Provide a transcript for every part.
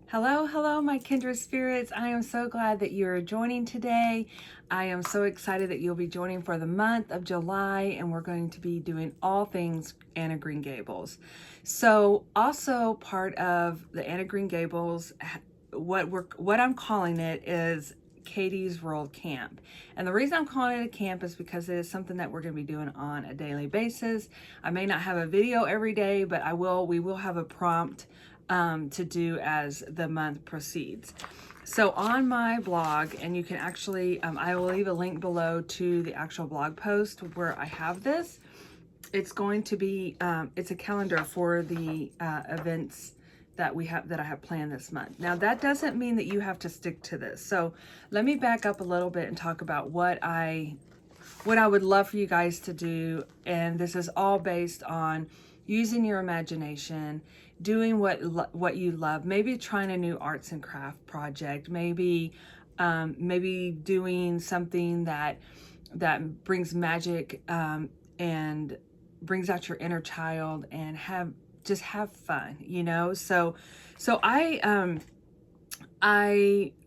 Hello, my kindred spirits. I am so glad that you're joining today. I am so excited that you'll be joining for the month of July, and we're going to be doing all things Anna Green Gables. So, also part of the Anna Green Gables, what I'm calling it is Katie's World Camp. And the reason I'm calling it a camp is because it is something that we're going to be doing on a daily basis. I may not have a video every day, but we will have a prompt to do as the month proceeds. So on my blog, and you can actually, I will leave a link below to the actual blog post where I have this. It's going to be, it's a calendar for the events that I have planned this month. Now that doesn't mean that you have to stick to this. So let me back up a little bit and talk about what I would love for you guys to do. And this is all based on using your imagination, doing what you love, maybe trying a new arts and craft project, maybe doing something that brings magic and brings out your inner child, and have fun, you know. So I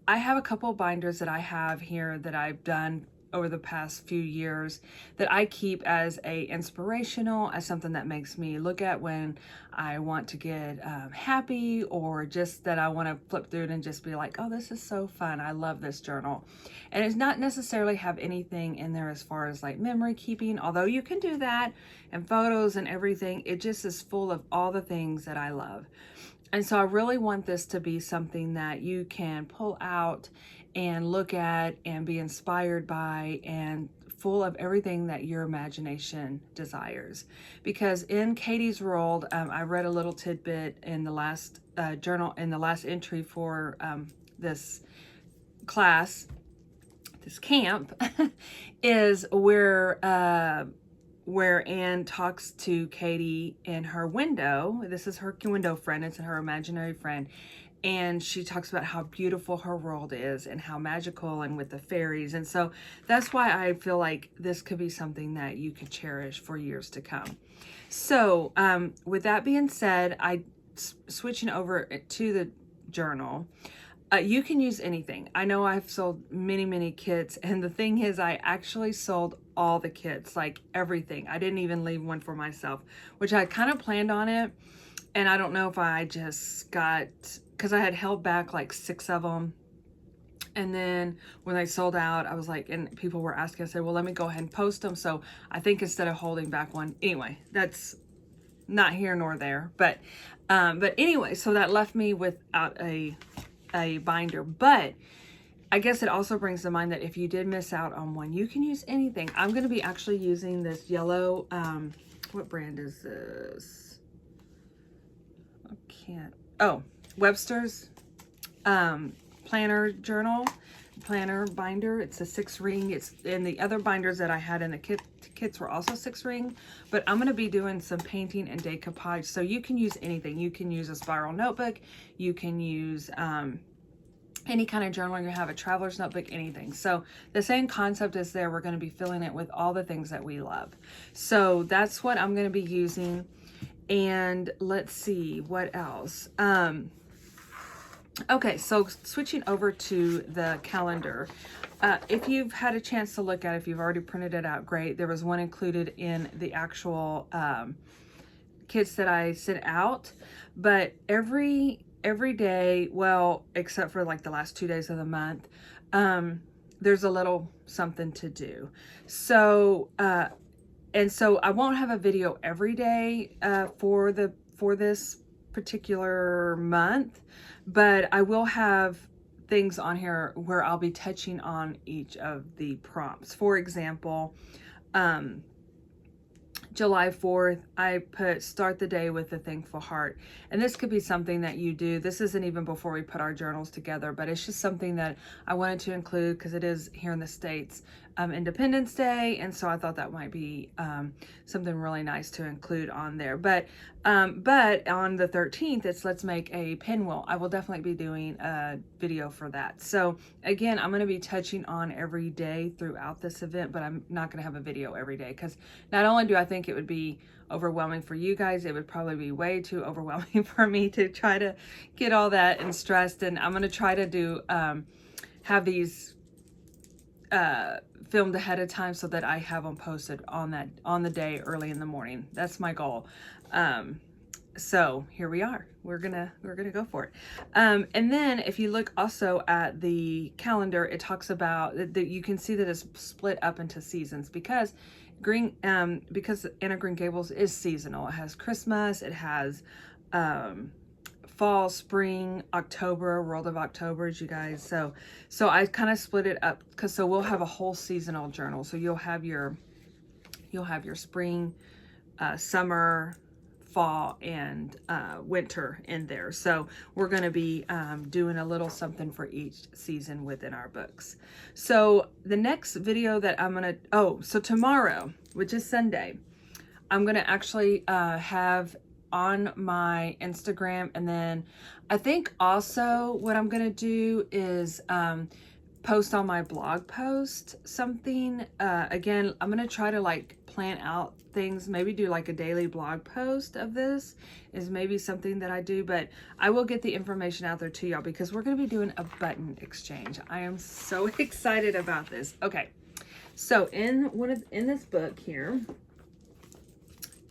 have a couple binders that I have here that I've done over the past few years that I keep as inspirational, as something that makes me look at when I want to get happy, or just that I want to flip through it and just be like, oh, this is so fun. I love this journal. And it's not necessarily have anything in there as far as like memory keeping, although you can do that, and photos and everything. It just is full of all the things that I love. And so I really want this to be something that you can pull out and look at and be inspired by, and full of everything that your imagination desires. Because in Katie's World, I read a little tidbit in the last journal, in the last entry for this class, this camp, is where Anne talks to Katie in her window. This is her window friend. It's her imaginary friend. And she talks about how beautiful her world is and how magical, and with the fairies. And so that's why I feel like this could be something that you could cherish for years to come. So with that being said, switching over to the journal. You can use anything. I know I've sold many kits, and the thing is, I actually sold all the kits, like everything. I didn't even leave one for myself, which I kind of planned on it. And I don't know if I just got, because I had held back like 6 of them. And then when they sold out, I was like, and people were asking, I said, well, let me go ahead and post them. So I think instead of holding back one, anyway, that's not here nor there. But anyway, so that left me without a binder. But I guess it also brings to mind that if you did miss out on one, you can use anything. I'm going to be actually using this yellow, what brand is this? Webster's planner binder. It's a 6-ring. It's in the other binders that I had in the kits were also 6-ring, but I'm going to be doing some painting and decoupage. So you can use anything. You can use a spiral notebook. You can use any kind of journal. You have a traveler's notebook, anything. So the same concept is there. We're going to be filling it with all the things that we love. So that's what I'm going to be using. And let's see what else. Okay, so switching over to the calendar. If you've had a chance to look at it, if you've already printed it out, great. There was one included in the actual kits that I sent out. But every day, well, except for like the last 2 days of the month, there's a little something to do. So and so I won't have a video every day for this particular month, but I will have things on here where I'll be touching on each of the prompts. For example, July 4th, I put start the day with a thankful heart. And this could be something that you do. This isn't even before we put our journals together, but it's just something that I wanted to include because it is here in the States. Independence Day, and so I thought that might be something really nice to include on there. But on the 13th, it's Let's Make a Pinwheel. I will definitely be doing a video for that. So again, I'm going to be touching on every day throughout this event, but I'm not going to have a video every day, because not only do I think it would be overwhelming for you guys, it would probably be way too overwhelming for me to try to get all that and stressed. And I'm going to try to do have these filmed ahead of time so that I have them posted on the day early in the morning. That's my goal. So here we are. We're gonna go for it. And then if you look also at the calendar, it talks about that you can see that it's split up into seasons, because because Anna Green Gables is seasonal. It has Christmas, it has fall, spring, October, World of Octobers, you guys. So I kind of split it up, because so we'll have a whole seasonal journal. So you'll have your spring, summer, fall, and winter in there. So we're going to be doing a little something for each season within our books. So the next video that I'm going to, so tomorrow, which is Sunday, I'm going to actually have on my Instagram, and then I think also what I'm going to do is post on my blog post something. Again, I'm going to try to like plan out things, maybe do like a daily blog post of this is maybe something that I do, but I will get the information out there to y'all, because we're going to be doing a button exchange. I am so excited about this. Okay, so in this book here,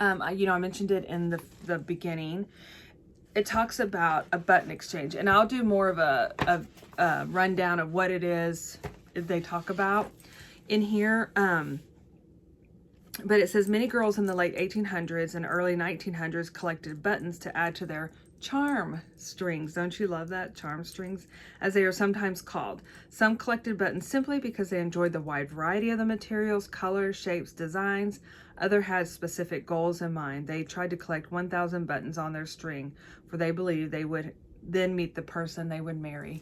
I mentioned it in the beginning. It talks about a button exchange, and I'll do more of a rundown of what it is they talk about in here. But it says many girls in the late 1800s and early 1900s collected buttons to add to their charm strings. Don't you love that? Charm strings, as they are sometimes called. Some collected buttons simply because they enjoyed the wide variety of the materials, colors, shapes, designs. Others had specific goals in mind. They tried to collect 1,000 buttons on their string, for they believed they would then meet the person they would marry.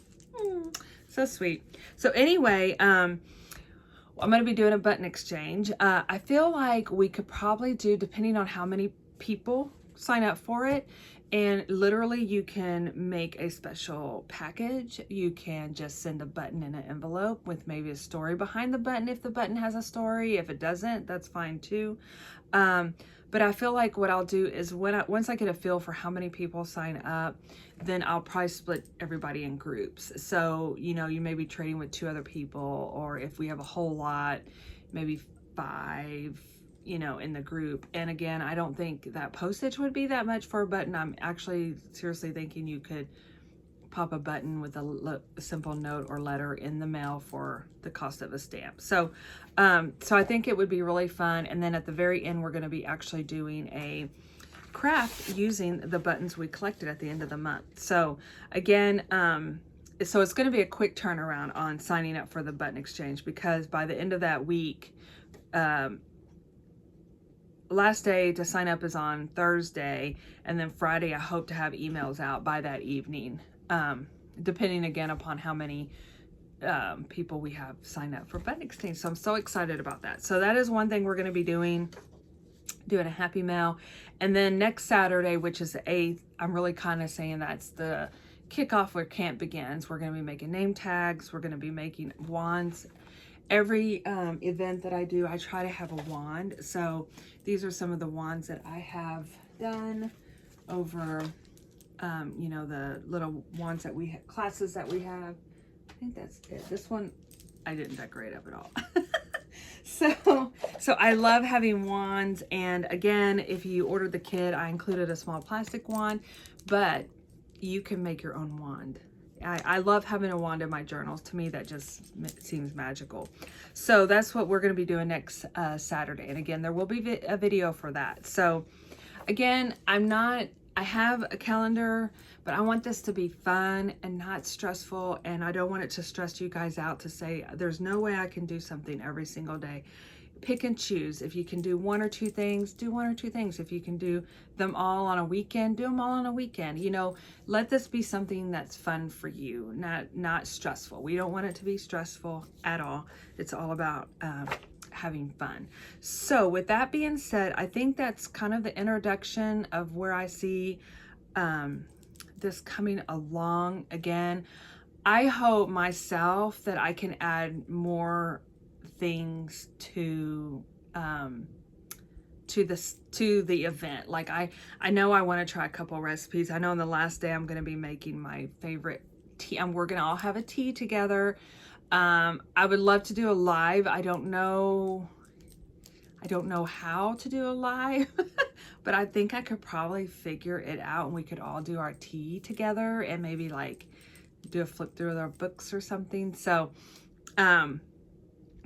So sweet. So anyway, I'm going to be doing a button exchange. I feel like we could probably do, depending on how many people sign up for it, and literally you can make a special package. You can just send a button in an envelope with maybe a story behind the button, if the button has a story. If it doesn't, that's fine too. But I feel like what I'll do is once I get a feel for how many people sign up, then I'll probably split everybody in groups. So, you may be trading with 2 other people, or if we have a whole lot, maybe 5, in the group. And again, I don't think that postage would be that much for a button. I'm actually seriously thinking you could pop a button with a simple note or letter in the mail for the cost of a stamp. So I think it would be really fun. And then at the very end, we're going to be actually doing a craft using the buttons we collected at the end of the month. So again, so it's going to be a quick turnaround on signing up for the button exchange, because by the end of that week, last day to sign up is on Thursday, and then Friday I hope to have emails out by that evening, depending again upon how many people we have sign up for button exchange. So I'm so excited about that. So that is one thing we're going to be doing a happy mail. And then next Saturday, which is the 8th, I'm really kind of saying that's the kickoff where camp begins. We're going to be making name tags. We're going to be making wands. Every event that I do, I try to have a wand. So these are some of the wands that I have done over, the little wands that we have, classes that we have. I think that's it. This one, I didn't decorate up at all. So I love having wands. And again, if you ordered the kit, I included a small plastic wand, but you can make your own wand. I love having a wand in my journals. To me, that just seems magical. So that's what we're going to be doing next Saturday. And again, there will be a video for that. So again, I have a calendar, but I want this to be fun and not stressful. And I don't want it to stress you guys out to say, there's no way I can do something every single day. pick and choose. If you can do one or two things, do one or two things. If you can do them all on a weekend, do them all on a weekend. You know, let this be something that's fun for you, not stressful. We don't want it to be stressful at all. It's all about having fun. So with that being said, I think that's kind of the introduction of where I see this coming along. Again, I hope myself that I can add more things to the event. Like I know I want to try a couple recipes. I know on the last day I'm going to be making my favorite tea. We're going to all have a tea together. I would love to do a live. I don't know how to do a live, but I think I could probably figure it out, and we could all do our tea together and maybe like do a flip through of our books or something. So, and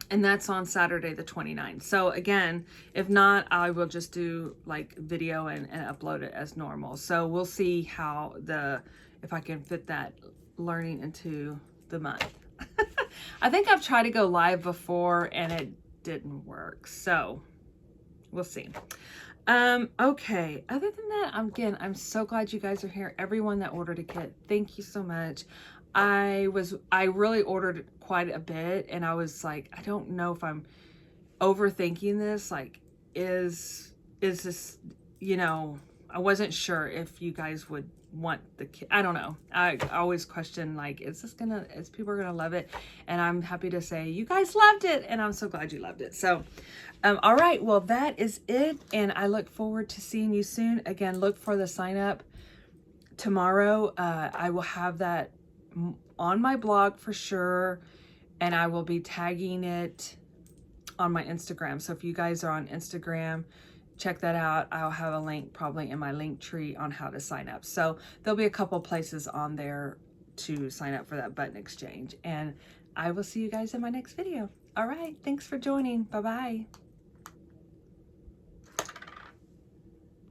that's on Saturday the 29th. So again, if not, I will just do like video and upload it as normal. So we'll see how if I can fit that learning into the month. I think I've tried to go live before and it didn't work. So we'll see. Okay. Other than that, I'm so glad you guys are here. Everyone that ordered a kit, thank you so much. I really ordered quite a bit, and I was like, I don't know if I'm overthinking this. Like, is this, you know, I wasn't sure if you guys would want the kit. I don't know. I always question, like, is people gonna love it? And I'm happy to say you guys loved it, and I'm so glad you loved it. So, all right, well, that is it, and I look forward to seeing you soon. Again, look for the sign up tomorrow. I will have that on my blog for sure, and I will be tagging it on my Instagram. So if you guys are on Instagram, check that out. I'll have a link probably in my link tree on how to sign up. So there'll be a couple places on there to sign up for that button exchange, and I will see you guys in my next video. All right, thanks for joining. Bye-bye.